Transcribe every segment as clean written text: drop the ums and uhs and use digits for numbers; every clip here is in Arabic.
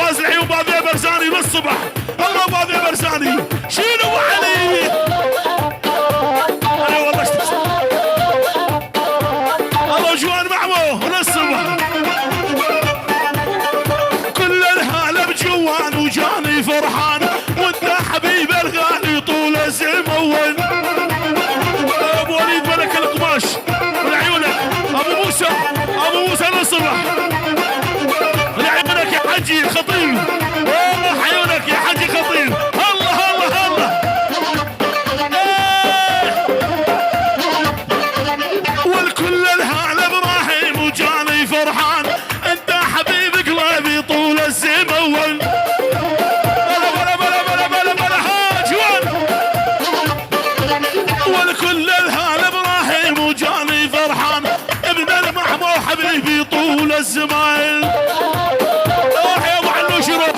فواز العيون بابي برزاني للصبح. الله بابي برزاني شيلوا ابو علي. انا والله الله جوان معمو للصبح. كل الهلا بجوان وجاني فرحان وانت حبيب الغالي طول الزمن. ابو وليد ملك القماش لعيونك ابو موسى. ابو موسى للصبح لعيونك يا حجي خطيب. والله عيونك يا حجي خطيب. الله الله الله. والكل الهلا ابراهيم وجاني فرحان انت حبيب قلبي طول الزمن. بلا بلا بلا بلا بلا ها جوان. والكل الهلا ابراهيم وجاني فرحان ابن المحمو حبيبي طول الزمان. روح يا ابو علوش روح.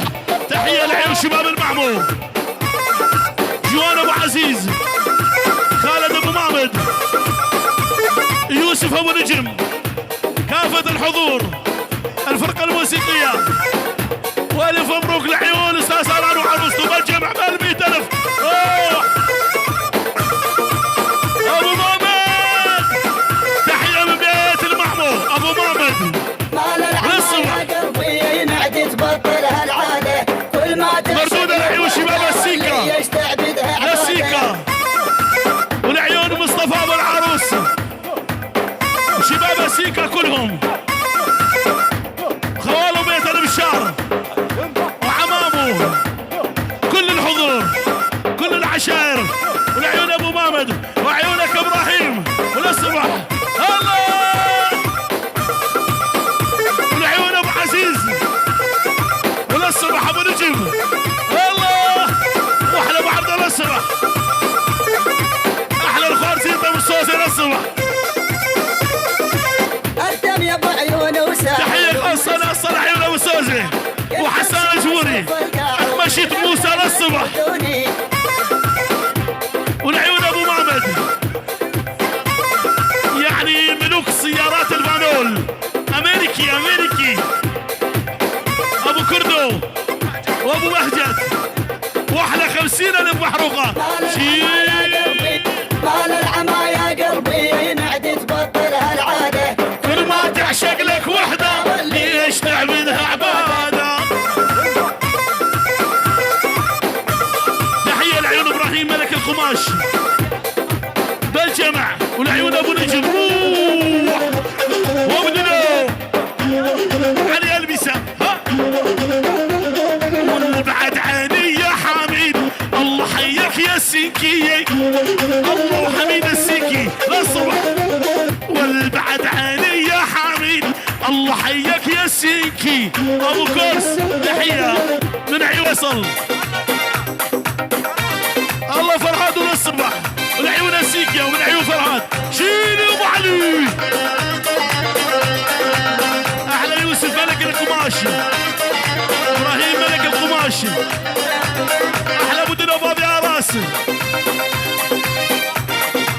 تحيه لعيون شباب المحمو. جوان ابو عزيز خالد ابو مامد يوسف ابو نجم كافة الحضور الفرقة الموسيقية. والف مبروك لعيون استاذ هلال وعروسته بالجمع بال100,000. ابو مامد تحية من بيت المحمو. ابو مامد قلبي معدي تبطل هالعاده كل ما مردود العيون شباب السيكا. السيكا والعيون مصطفى ابو العروس وشباب السيكا كلهم. خوالو بيت البشار وعمامه كل الحضور كل العشائر. والعيون ابو مامد وعيونك ابراهيم وللصبح. الله والعيون ابو عزيز وللصبح ابو نجم. الله واحلى ابو عبد الله الصبح. احلى الخوار زيطه والصوص للصبح. ارتم يا ابو عيون وسام. تحيه اصل عيون ابو سوزي وحسان الجوري. مشيت موسى للصبح. والعيون ابو مامد يعني ملوك سيارات الفانول. امريكي ابو كردو وابو مهجد واحلى 50 الف محروقه. مال العما يا قلبي معدي تبطل هالعاده كل ما تعشق لك وحده ليش تعبدها عباده. تحيه لعيون ابراهيم ملك القماش بالجمع. والعيون ابو نجم وابننا علي البسه. والبعد عيني يا حميد الله حيك يا السيكي. الله حميد السيكي للصبح. والبعد عيني يا حميد الله حيك يا السيكي. ابو كرس تحيه من عيون وصل. الله فرهاد للصبح. والعيون السيكيا ومن عيون فرهاد. شيلوا ابو علي. احلى يوسف ملك القماشي ابراهيم ملك القماشي. احلى ابو دنو بابي عراس.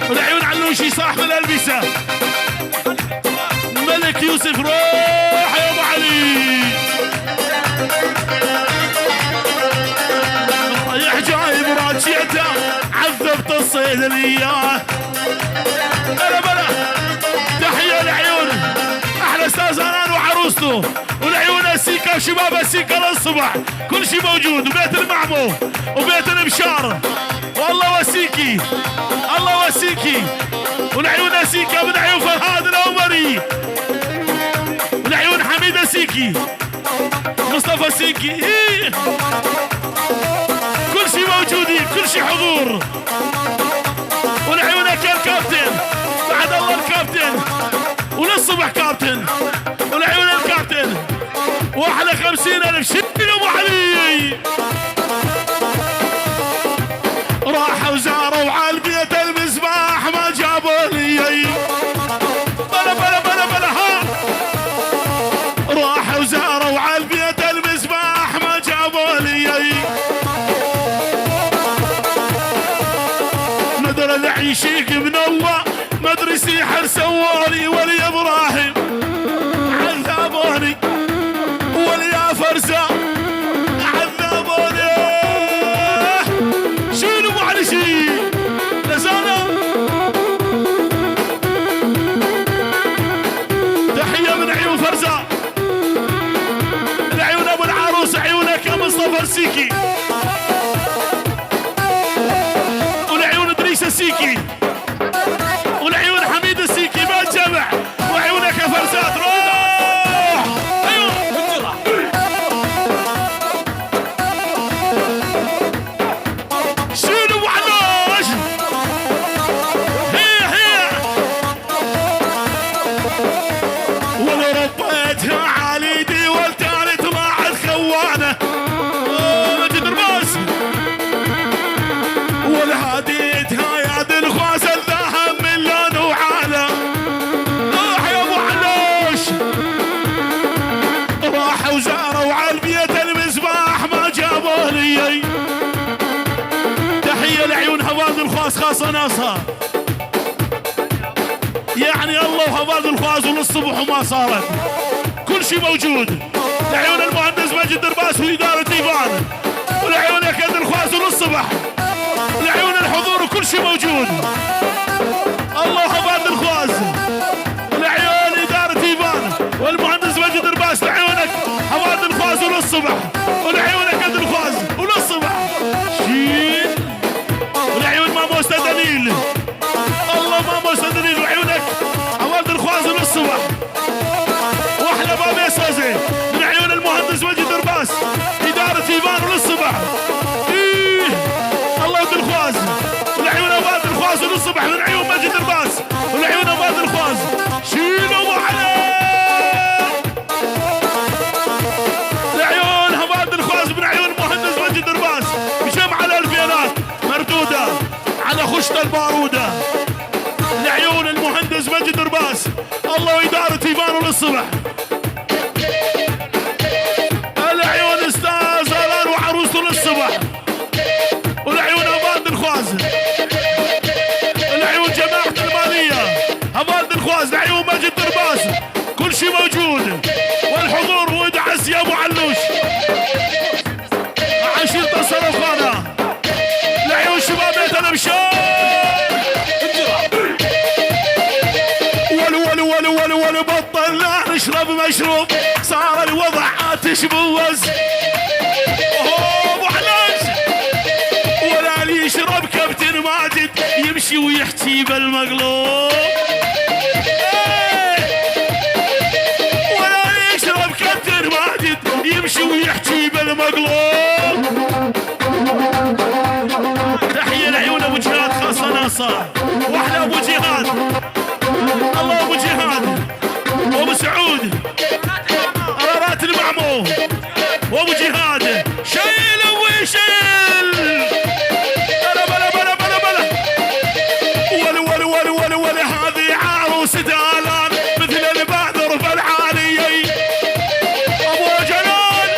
والعيون علوشي صاحب الالبسه ملك يوسف. روح يا ابو علي. رايح جايب راجيته عذبت الصيدليه. بلا بلا تحيه لعيون احلى استاذ هلال وعروسته. والعيون السيكا وشباب السيكا للصبح. كل شيء موجود وبيت المعمو وبيت البشار. والله وسيكي الله وسيكي. والعيون السيكا من عيون فرهاد العمري. والعيون حميد السيكي مصطفى السيكي. كل شيء موجودين كل شيء حضور. والعيونك يا الكابتن بعد الله الكابتن وللصبح كابتن. والعيون الكابتن واحلى 50,000. شيلوا ابو علي. راحوا زاروا على البيت المسباح ما جابوا لي. بلا بلا بلا بلا ها. راحوا زاروا على البيت المسباح ما جابوا لي. ندر العيشيك من الله مدري سيحر سوالي. ولي ابراهيم عذابوني ولي فرزة عمر سيكي والعيون ادريس السيكي والعيون حميد السيكي ما تجمع وعيونك يا فرزات روح. ايوه شنو ابو علاش هي وانا ربيتها على يدي والتالت مع الخوانه مجد الراس والهاديتها يا ذي الخواز الذهب من لون وعاله. راح يا ابو علاش راحوا وزاروا على البيت المصباح ما جابوا لي. تحيه لعيون هواز الخواز خاصه ناسها يعني الله وهواز الخواز وللصبح وما صارت كل شيء موجود. لعيون المهندس مجد درباس وإدارة ديوان ولعيون يكاد الخواز وللصبح لعيون الحضور وكل شيء موجود. الله وهواز الخواز لعيون إدارة ديوان والمهندس مجد درباس لعيونك هواز الخواز وللصبح ولعيون يكاد الخواز وللصبح شين ولعيون ماموس دليل الله ماموس دليل وعيونك هواز الخواز وللصبح واحلى بابي اساسي من عيون المهندس مجد درباس اداره ايمان وللصبح. إيه الله ود الخواز ولعيون اباد الخواز وللصبح من عيون مجد درباس ولعيون اباد الخواز شيلوا عليه لعيون اباد الخواز من عيون المهندس مجد درباس بجمع الالفينات مردوده على خشة الباروده لعيون المهندس مجد درباس الله وإدارة ايمان وللصبح. العيون استاذ الان وعروسته للصبح والعيون اباد الخواز العيون جماعة المالية اباد الخواز لعيون مجد درباس كل شيء موجود والحضور وادعس يا ابو علوش عشيرة الصرفانة لعيون شباب بيت الامشار ولو بطلنا نشرب مشروب صار الوضع عاتش بوز. ابو علاش ولا اللي يشرب كابتن ماجد يمشي ويحكي بالمقلوب ولا اللي يشرب كابتن ماجد يمشي ويحكي بالمقلوب. تحيه لعيون ابو جهاد خاصه ناصر واحلى ابو جهاد الله ابو جهاد وابو سعود قرارات المعمو وابو جهاد شيل ويشيل بلا بلا بلا بلا بلا ولا هذه عروس دالان مثل البعذر بالعالية ابو جلال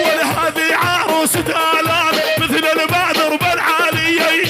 ولا هذه عروس دالان مثل البعذر بالعالية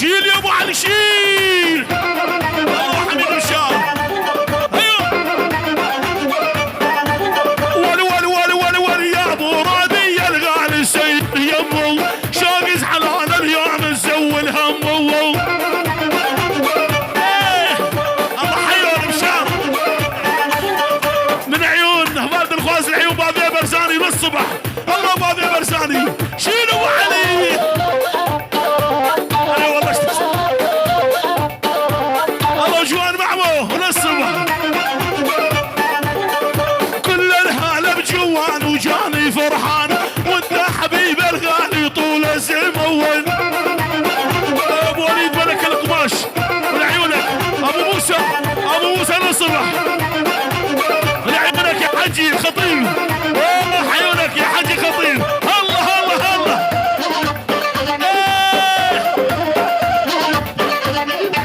شيل يا ابو علي شيل الله حميد بشار. ايوه ول يا ابو راضي يا الغالي السيد يمو شوق زعلان اليوم نزول همو الله حيون بشار من عيون هباد الخواز العيون بابي برزاني للصبح الله بابي برزاني شيل ابو علي جوان معمو وللصبح كل الهالة بجوان وجاني فرحان وانت حبيب الغالي طول الزمن ابو وليد ملك القماش ولعيونك ابو موسى للصبح لعيونك يا حجي الخطيب والله عيونك يا حجي خطيب الله الله الله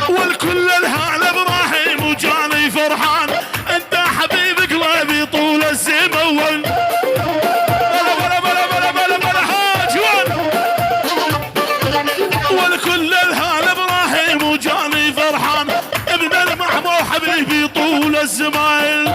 والكل الهالة ابراهيم حبيبي طول الزمان